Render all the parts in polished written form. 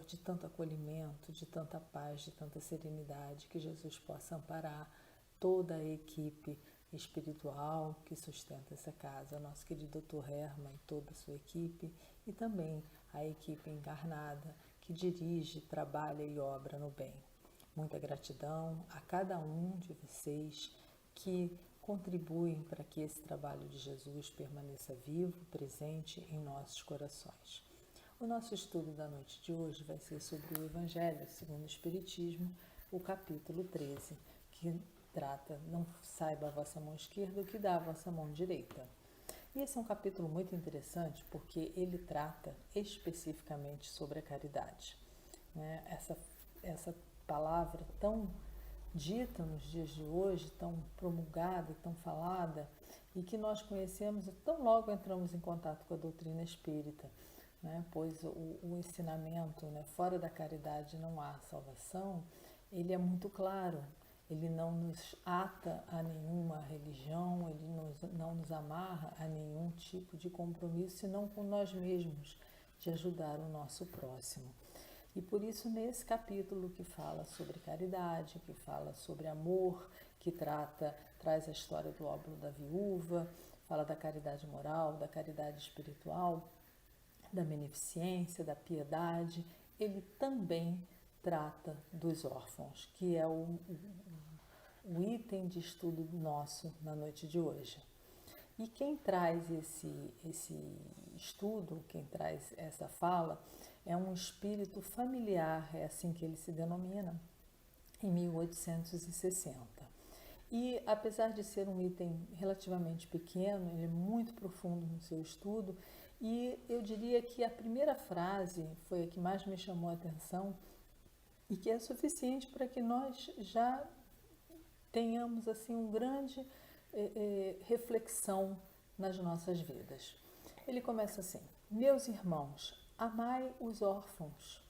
de tanto acolhimento, de tanta paz, de tanta serenidade, que Jesus possa amparar toda a equipe espiritual que sustenta essa casa, nosso querido Dr. Herman e toda a sua equipe, e também a equipe encarnada que dirige, trabalha e obra no bem. Muita gratidão a cada um de vocês que contribuem para que esse trabalho de Jesus permaneça vivo, presente em nossos corações. O nosso estudo da noite de hoje vai ser sobre o Evangelho segundo o Espiritismo, o capítulo 13, que trata, não saiba a vossa mão esquerda o que dá a vossa mão direita. E esse é um capítulo muito interessante porque ele trata especificamente sobre a caridade. Né? Essa palavra tão dita nos dias de hoje, tão promulgada e tão falada, e que nós conhecemos tão logo entramos em contato com a doutrina espírita, né? Pois o ensinamento, né, fora da caridade não há salvação, ele é muito claro, ele não nos ata a nenhuma religião, ele não nos amarra a nenhum tipo de compromisso, senão com nós mesmos, de ajudar o nosso próximo. E por isso, nesse capítulo que fala sobre caridade, que fala sobre amor, que traz a história do óbolo da viúva, fala da caridade moral, da caridade espiritual, da beneficência, da piedade, ele também trata dos órfãos, que é o item de estudo nosso na noite de hoje. E quem traz esse estudo, quem traz essa fala, é um espírito familiar, é assim que ele se denomina, em 1860. E apesar de ser um item relativamente pequeno, ele é muito profundo no seu estudo, e eu diria que a primeira frase foi a que mais me chamou a atenção e que é suficiente para que nós já tenhamos assim um grande reflexão nas nossas vidas. Ele começa assim: meus irmãos, amai os órfãos.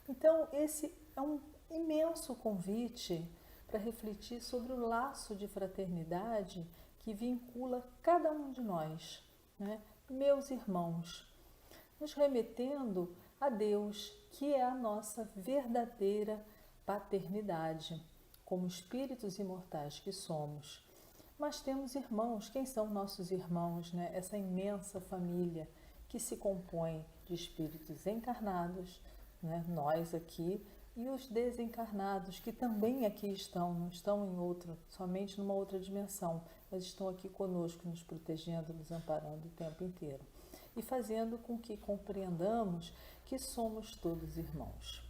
Então esse é um imenso convite para refletir sobre o laço de fraternidade que vincula cada um de nós, né? Meus irmãos, nos remetendo a Deus, que é a nossa verdadeira paternidade, como espíritos imortais que somos. Mas temos irmãos. Quem são nossos irmãos, né? Essa imensa família que se compõe de espíritos encarnados, né? Nós aqui, e os desencarnados, que também aqui estão, não estão em outra, somente numa outra dimensão, mas estão aqui conosco, nos protegendo, nos amparando o tempo inteiro. E fazendo com que compreendamos que somos todos irmãos,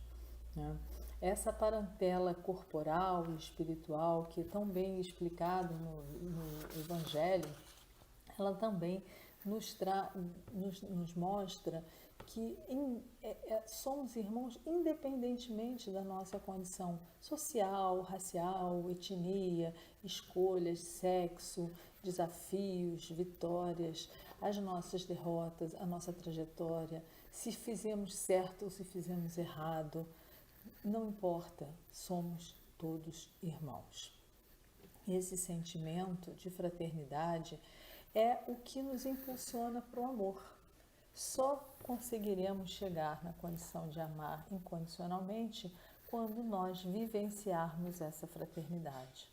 né? Essa parentela corporal e espiritual, que é tão bem explicado no Evangelho, ela também nos mostra que somos irmãos independentemente da nossa condição social, racial, etnia, escolhas, sexo, desafios, vitórias, as nossas derrotas, a nossa trajetória, se fizemos certo ou se fizemos errado. Não importa, somos todos irmãos. Esse sentimento de fraternidade é o que nos impulsiona para o amor. Só conseguiremos chegar na condição de amar incondicionalmente quando nós vivenciarmos essa fraternidade.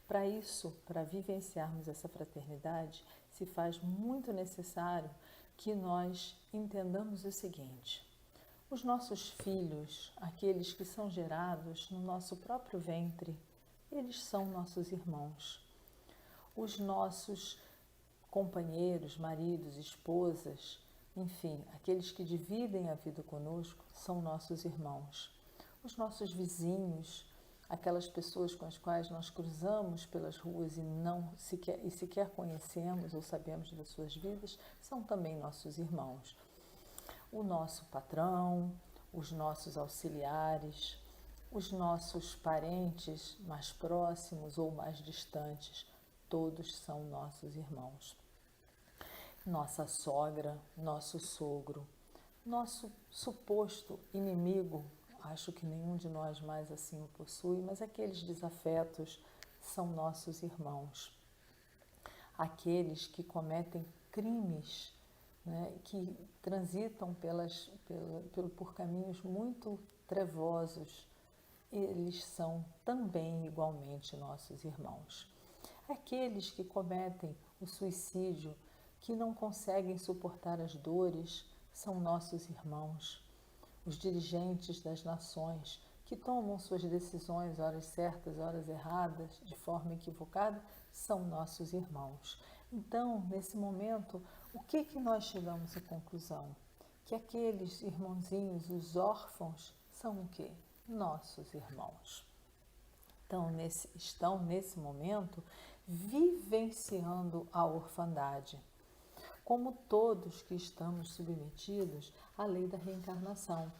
Para isso, para vivenciarmos essa fraternidade, se faz muito necessário que nós entendamos o seguinte: os nossos filhos, aqueles que são gerados no nosso próprio ventre, eles são nossos irmãos. Os nossos companheiros, maridos, esposas, enfim, aqueles que dividem a vida conosco, são nossos irmãos. Os nossos vizinhos, aquelas pessoas com as quais nós cruzamos pelas ruas e sequer conhecemos ou sabemos das suas vidas, são também nossos irmãos. O nosso patrão, os nossos auxiliares, os nossos parentes mais próximos ou mais distantes, todos são nossos irmãos. Nossa sogra, nosso sogro, nosso suposto inimigo, acho que nenhum de nós mais assim o possui, mas aqueles desafetos são nossos irmãos. Aqueles que cometem crimes, né, que transitam por caminhos muito trevosos, eles são também igualmente nossos irmãos. Aqueles que cometem o suicídio, que não conseguem suportar as dores, são nossos irmãos. Os dirigentes das nações, que tomam suas decisões, horas certas, horas erradas, de forma equivocada, são nossos irmãos. Então, nesse momento, o que nós chegamos à conclusão? Que aqueles irmãozinhos, os órfãos, são o quê? Nossos irmãos. Então, estão nesse momento vivenciando a orfandade, como todos que estamos submetidos à lei da reencarnação.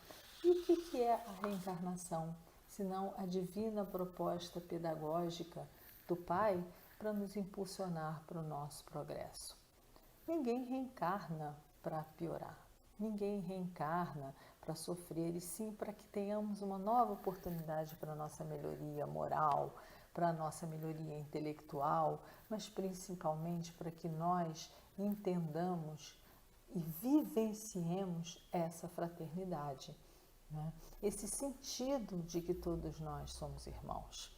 E o que é a reencarnação? Senão a divina proposta pedagógica do Pai para nos impulsionar para o nosso progresso. Ninguém reencarna para piorar, ninguém reencarna para sofrer, e sim para que tenhamos uma nova oportunidade para a nossa melhoria moral, para a nossa melhoria intelectual, mas principalmente para que nós entendamos e vivenciemos essa fraternidade, né? Esse sentido de que todos nós somos irmãos.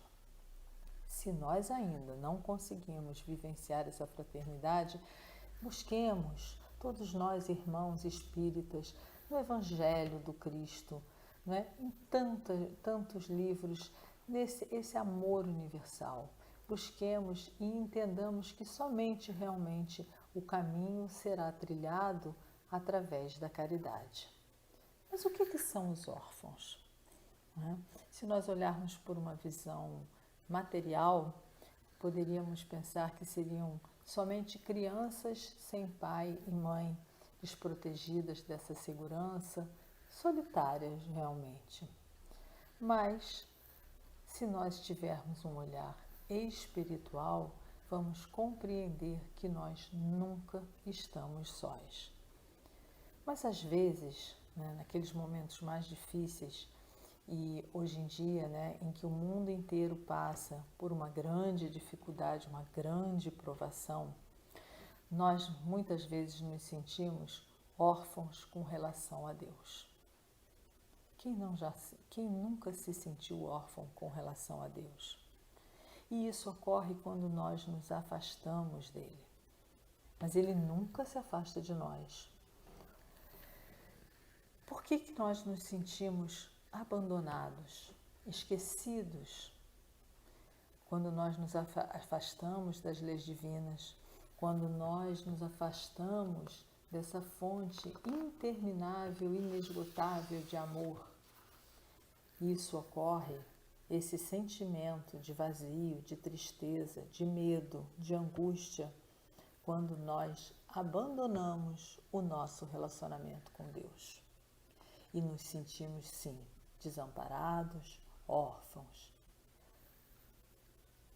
Se nós ainda não conseguimos vivenciar essa fraternidade, busquemos, todos nós irmãos espíritas, no Evangelho do Cristo, né? Em tantos livros, esse amor universal. Busquemos e entendamos que somente realmente o caminho será trilhado através da caridade. Mas o que são os órfãos? Se nós olharmos por uma visão material, poderíamos pensar que seriam somente crianças sem pai e mãe, desprotegidas dessa segurança, solitárias realmente. Mas, se nós tivermos um olhar espiritual, vamos compreender que nós nunca estamos sós. Mas às vezes, né, naqueles momentos mais difíceis, e hoje em dia, né, em que o mundo inteiro passa por uma grande dificuldade, uma grande provação, nós muitas vezes nos sentimos órfãos com relação a Deus. Quem nunca se sentiu órfão com relação a Deus? E isso ocorre quando nós nos afastamos dele. Mas ele nunca se afasta de nós. Por que nós nos sentimos abandonados, esquecidos? Quando nós nos afastamos das leis divinas, quando nós nos afastamos dessa fonte interminável, inesgotável de amor. Isso ocorre, esse sentimento de vazio, de tristeza, de medo, de angústia, quando nós abandonamos o nosso relacionamento com Deus. E nos sentimos, sim, desamparados, órfãos.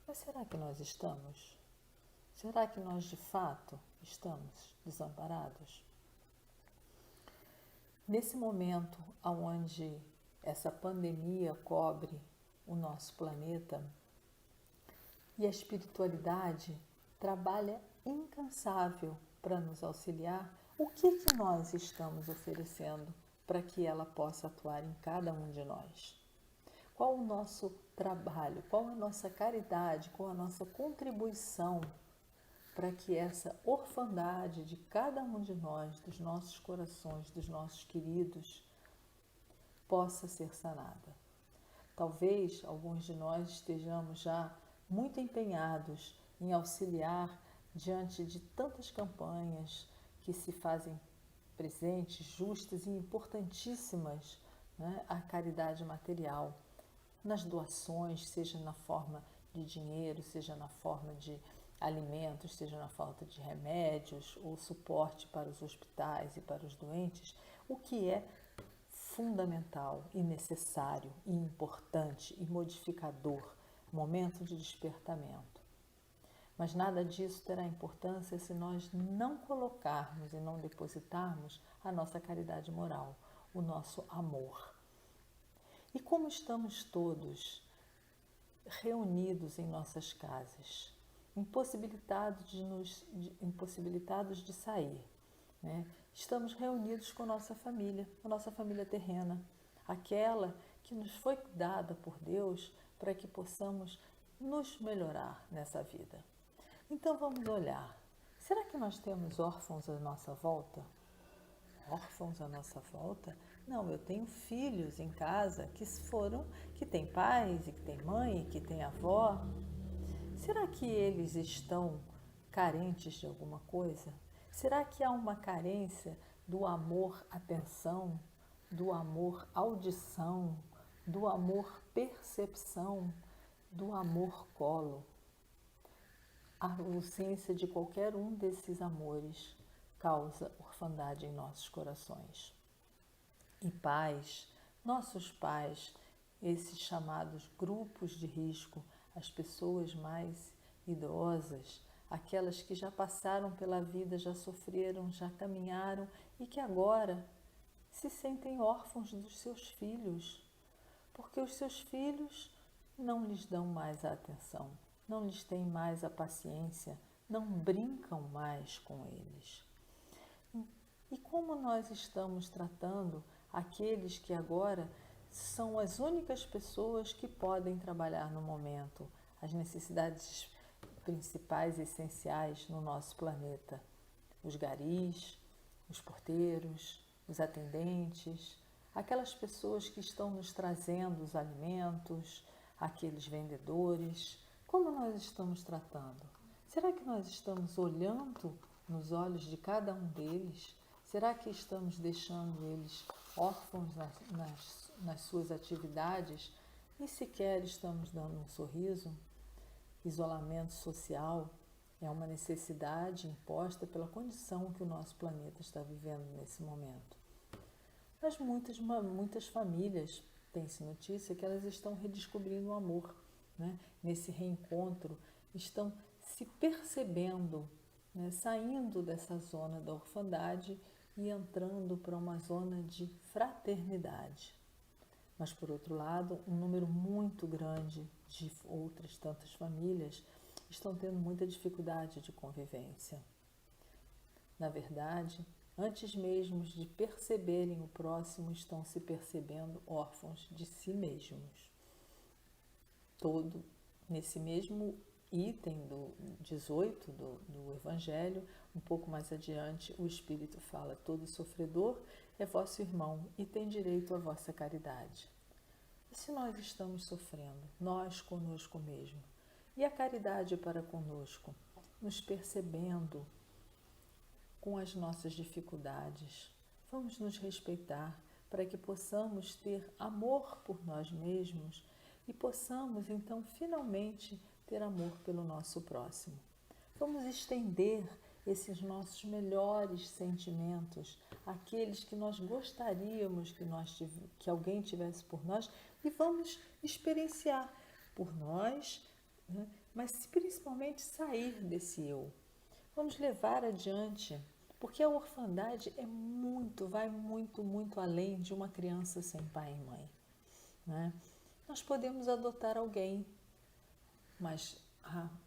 Mas será que nós estamos? Será que nós, de fato, estamos desamparados? Nesse momento onde essa pandemia cobre o nosso planeta e a espiritualidade trabalha incansável para nos auxiliar, o que nós estamos oferecendo para que ela possa atuar em cada um de nós? Qual o nosso trabalho, qual a nossa caridade, qual a nossa contribuição para que essa orfandade de cada um de nós, dos nossos corações, dos nossos queridos, possa ser sanada? Talvez alguns de nós estejamos já muito empenhados em auxiliar diante de tantas campanhas que se fazem presentes, justas e importantíssimas, né, a caridade material, nas doações, seja na forma de dinheiro, seja na forma de alimentos, seja na falta de remédios, ou suporte para os hospitais e para os doentes, o que é fundamental e necessário e importante e modificador, momento de despertamento. Mas nada disso terá importância se nós não colocarmos e não depositarmos a nossa caridade moral, o nosso amor. E como estamos todos reunidos em nossas casas, impossibilitados de sair, né? estamos reunidos com a nossa família terrena, aquela que nos foi dada por Deus para que possamos nos melhorar nessa vida. Então vamos olhar, será que nós temos órfãos à nossa volta? Órfãos à nossa volta? Não, eu tenho filhos em casa que têm pais, e que têm mãe, e que têm avó. Será que eles estão carentes de alguma coisa? Será que há uma carência do amor atenção, do amor audição, do amor percepção, do amor colo? A ausência de qualquer um desses amores causa orfandade em nossos corações. E pais, nossos pais, esses chamados grupos de risco, as pessoas mais idosas, aquelas que já passaram pela vida, já sofreram, já caminharam e que agora se sentem órfãos dos seus filhos, porque os seus filhos não lhes dão mais a atenção, não lhes têm mais a paciência, não brincam mais com eles. E como nós estamos tratando aqueles que agora são as únicas pessoas que podem trabalhar no momento, as necessidades principais e essenciais no nosso planeta? Os garis, os porteiros, os atendentes, aquelas pessoas que estão nos trazendo os alimentos, aqueles vendedores. Como nós estamos tratando? Será que nós estamos olhando nos olhos de cada um deles? Será que estamos deixando eles órfãos nas suas atividades e sequer estamos dando um sorriso? Isolamento social é uma necessidade imposta pela condição que o nosso planeta está vivendo nesse momento. Mas muitas famílias, tem-se notícia que elas estão redescobrindo o amor, né? Nesse reencontro, estão se percebendo, né? Saindo dessa zona da orfandade e entrando para uma zona de fraternidade. Mas, por outro lado, um número muito grande de outras tantas famílias estão tendo muita dificuldade de convivência. Na verdade, antes mesmo de perceberem o próximo, estão se percebendo órfãos de si mesmos. Todo nesse mesmo item do 18 do Evangelho, um pouco mais adiante, o Espírito fala: todo sofredor é vosso irmão e tem direito à vossa caridade. E se nós estamos sofrendo, nós conosco mesmo, e a caridade para conosco, nos percebendo com as nossas dificuldades, vamos nos respeitar para que possamos ter amor por nós mesmos e possamos então finalmente ter amor pelo nosso próximo. Vamos estender esses nossos melhores sentimentos, aqueles que nós gostaríamos que alguém tivesse por nós, e vamos experienciar por nós, né? Mas principalmente sair desse eu. Vamos levar adiante, porque a orfandade vai muito além de uma criança sem pai e mãe, né? Nós podemos adotar alguém, mas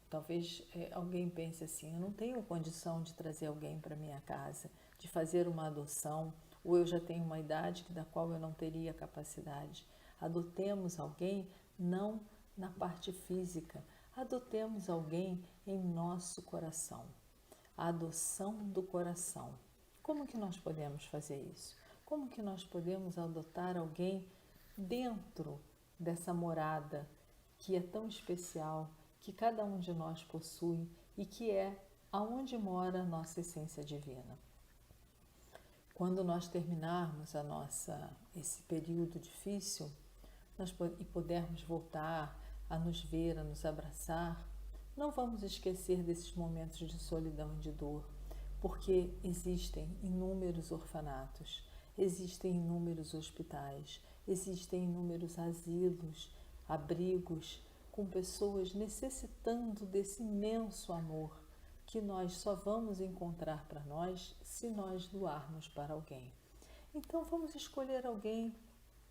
talvez alguém pense assim: eu não tenho condição de trazer alguém para minha casa, de fazer uma adoção, ou eu já tenho uma idade da qual eu não teria capacidade. Adotemos alguém não na parte física, adotemos alguém em nosso coração. A adoção do coração. Como que nós podemos fazer isso? Como que nós podemos adotar alguém dentro dessa morada que é tão especial, que cada um de nós possui e que é aonde mora a nossa essência divina? Quando nós terminarmos esse período difícil e pudermos voltar a nos ver, a nos abraçar, não vamos esquecer desses momentos de solidão e de dor, porque existem inúmeros orfanatos, existem inúmeros hospitais, existem inúmeros asilos, abrigos, com pessoas necessitando desse imenso amor que nós só vamos encontrar para nós se nós doarmos para alguém. Então vamos escolher alguém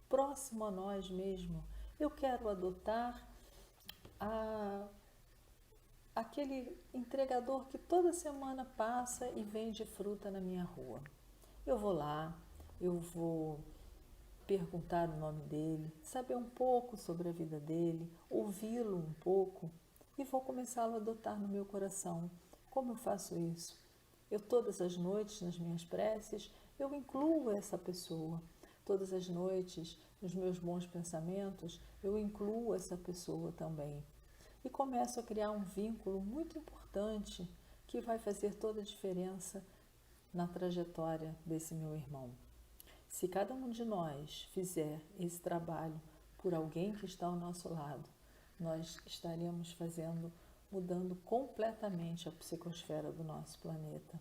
próximo a nós mesmo. Eu quero adotar aquele entregador que toda semana passa e vende fruta na minha rua. eu vou lá, eu vou perguntar o nome dele, saber um pouco sobre a vida dele, ouvi-lo um pouco e vou começá-lo a adotar no meu coração. Como eu faço isso? Eu todas as noites nas minhas preces, eu incluo essa pessoa. Todas as noites, nos meus bons pensamentos, eu incluo essa pessoa também. E começo a criar um vínculo muito importante que vai fazer toda a diferença na trajetória desse meu irmão. Se cada um de nós fizer esse trabalho por alguém que está ao nosso lado, nós estaremos mudando completamente a psicosfera do nosso planeta.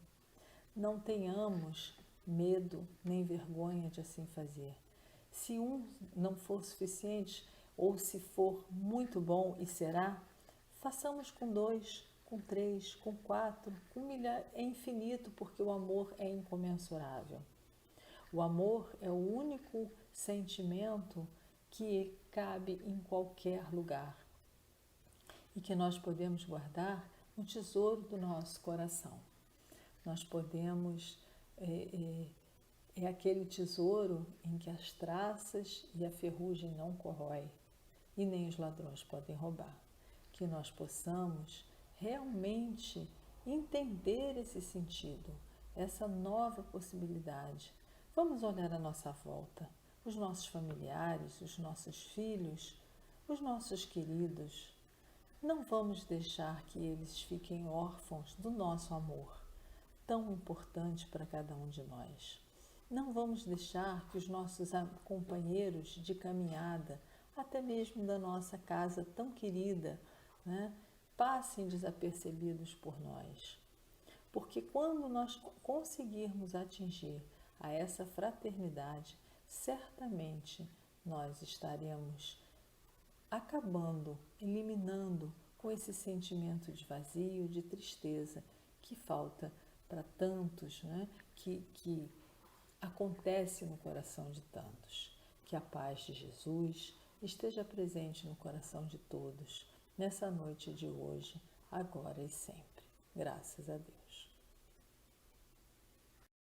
Não tenhamos medo nem vergonha de assim fazer. Se um não for suficiente, ou se for muito bom e será, façamos com 2, com 3, com 4, com milhares, é infinito, porque o amor é incomensurável. O amor é o único sentimento que cabe em qualquer lugar e que nós podemos guardar no tesouro do nosso coração. Nós podemos, é aquele tesouro em que as traças e a ferrugem não corrói e nem os ladrões podem roubar. Que nós possamos realmente entender esse sentido, essa nova possibilidade. Vamos olhar à nossa volta, os nossos familiares, os nossos filhos, os nossos queridos. Não vamos deixar que eles fiquem órfãos do nosso amor, tão importante para cada um de nós. Não vamos deixar que os nossos companheiros de caminhada, até mesmo da nossa casa tão querida, né, passem desapercebidos por nós. Porque quando nós conseguirmos atingir a essa fraternidade, certamente nós estaremos acabando, eliminando com esse sentimento de vazio, de tristeza que falta para tantos, né? que acontece no coração de tantos. Que a paz de Jesus esteja presente no coração de todos, nessa noite de hoje, agora e sempre. Graças a Deus.